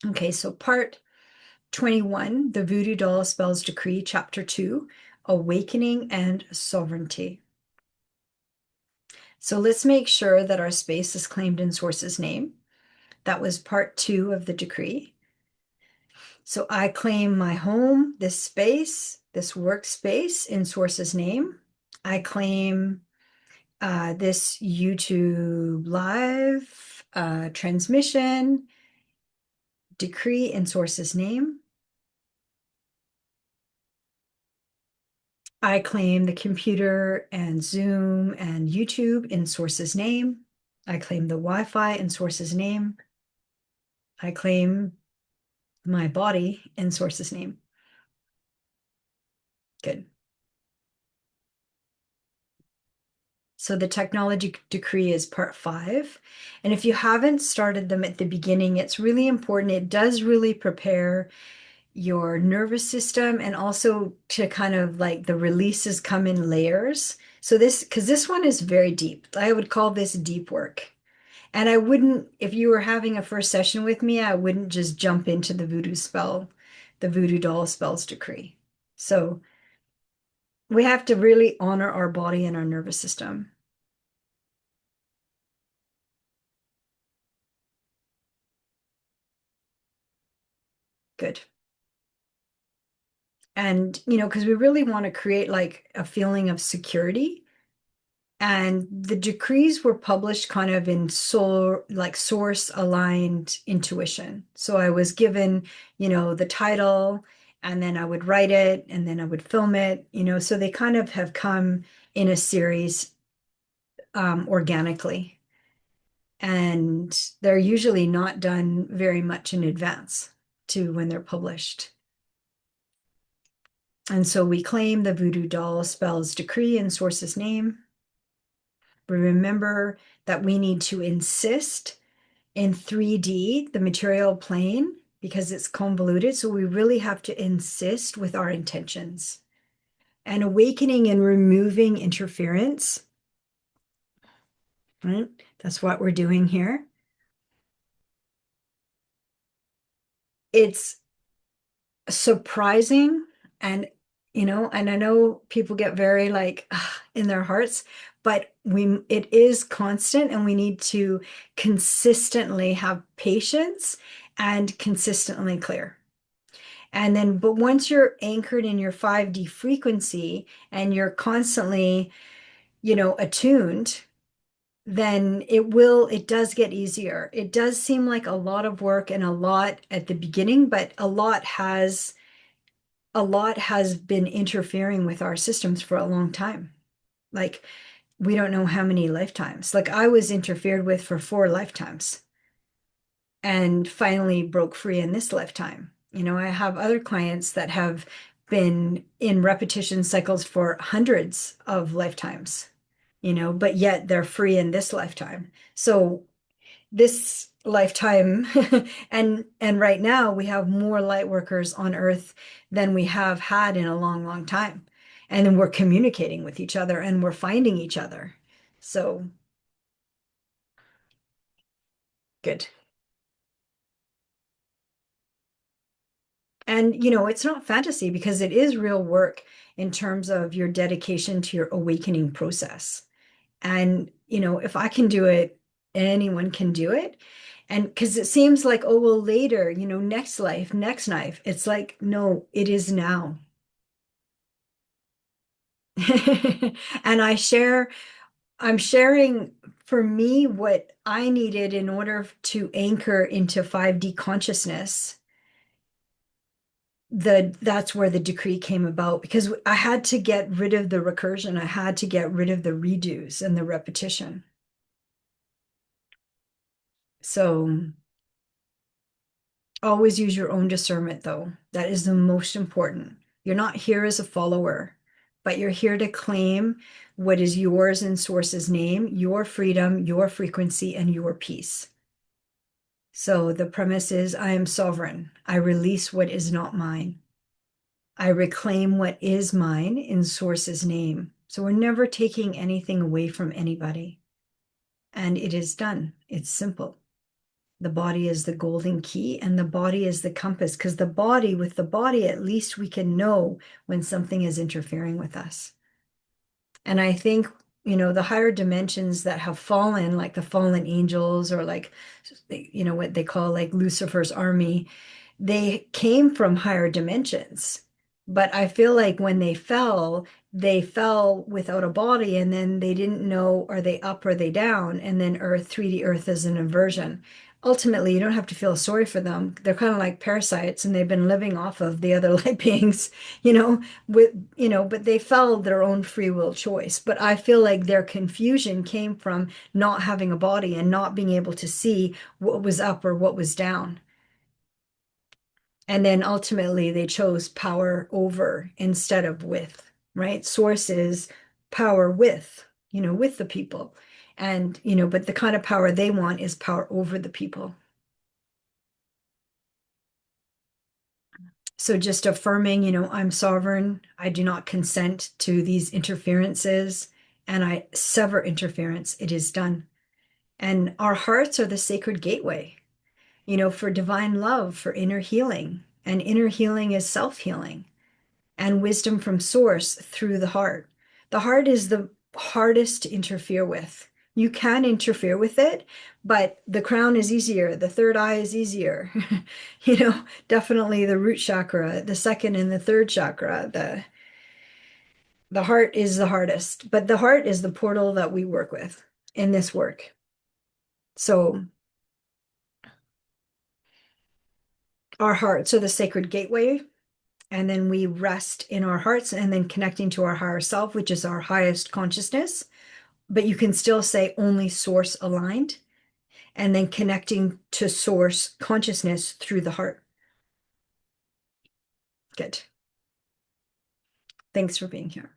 Okay, so part 21, the Voodoo Doll Spells Decree, Chapter 2, Awakening and Sovereignty. So let's make sure that our space is claimed in Source's name. That was part 2 of the decree. So I claim my home, this space, this workspace in Source's name. I claim this YouTube live transmission decree in Source's name. I claim the computer and Zoom and YouTube in Source's name. I claim the Wi-Fi in Source's name. I claim my body in Source's name. Good. So the technology decree is part 5. And if you haven't started them at the beginning, it's really important. It does really prepare your nervous system, and also to kind of like the releases come in layers. So because this one is very deep. I would call this deep work. And I wouldn't, if you were having a first session with me, I wouldn't just jump into the voodoo doll spells decree. So we have to really honor our body and our nervous system. Good. And, because we really want to create like a feeling of security. And the decrees were published kind of in source aligned intuition. So I was given, the title, and then I would write it, and then I would film it, so they kind of have come in a series organically. And they're usually not done very much in advance to when they're published. And so we claim the voodoo doll spells decree in Source's name. We remember that we need to insist in 3D, the material plane, because it's convoluted. So we really have to insist with our intentions. And awakening and removing interference, right? That's what we're doing here. It's surprising, and and I know people get very like in their hearts, but it is constant, and we need to consistently have patience and consistently clear. And then, but once you're anchored in your 5D frequency and you're constantly, attuned, then it does get easier. It does seem like a lot of work and a lot at the beginning, but a lot has been interfering with our systems for a long time. Like, we don't know how many lifetimes. Like, I was interfered with for 4 lifetimes and finally broke free in this lifetime. I have other clients that have been in repetition cycles for hundreds of lifetimes, but yet they're free in this lifetime. So this lifetime and right now we have more light workers on earth than we have had in a long, long time. And then we're communicating with each other and we're finding each other. So good. And it's not fantasy, because it is real work in terms of your dedication to your awakening process. And if I can do it, anyone can do it. And because it seems like, oh, well, later, next life, next life. It's like, no, it is now. And I'm sharing for me what I needed in order to anchor into 5D consciousness. That's where the decree came about, because I had to get rid of the recursion. I had to get rid of the redos and the repetition. So always use your own discernment, though. That is the most important. You're not here as a follower, but you're here to claim what is yours in Source's name, your freedom, your frequency, and your peace. So the premise is, I am sovereign. I release what is not mine. I reclaim what is mine in Source's name. So we're never taking anything away from anybody. And it is done. It's simple. The body is the golden key, and the body is the compass, because the body, with the body, at least we can know when something is interfering with us. And I think, the higher dimensions that have fallen, like the fallen angels, or like, what they call like Lucifer's army, they came from higher dimensions. But I feel like when they fell without a body, and then they didn't know, are they up or are they down? And then Earth, 3D Earth is an inversion. Ultimately, you don't have to feel sorry for them. They're kind of like parasites, and they've been living off of the other light beings, but they fell their own free will choice. But I feel like their confusion came from not having a body and not being able to see what was up or what was down. And then ultimately they chose power over instead of with, right? Source is power with the people. And, but the kind of power they want is power over the people. So just affirming, I'm sovereign. I do not consent to these interferences, and I sever interference. It is done. And our hearts are the sacred gateway, for divine love, for inner healing. And inner healing is self-healing and wisdom from source through the heart. The heart is the hardest to interfere with. You can interfere with it, but the crown is easier. The third eye is easier. Definitely the root chakra, the second and the third chakra. The heart is the hardest, but the heart is the portal that we work with in this work. So our hearts are the sacred gateway, and then we rest in our hearts, and then connecting to our higher self, which is our highest consciousness. But you can still say only source aligned, and then connecting to source consciousness through the heart. Good. Thanks for being here.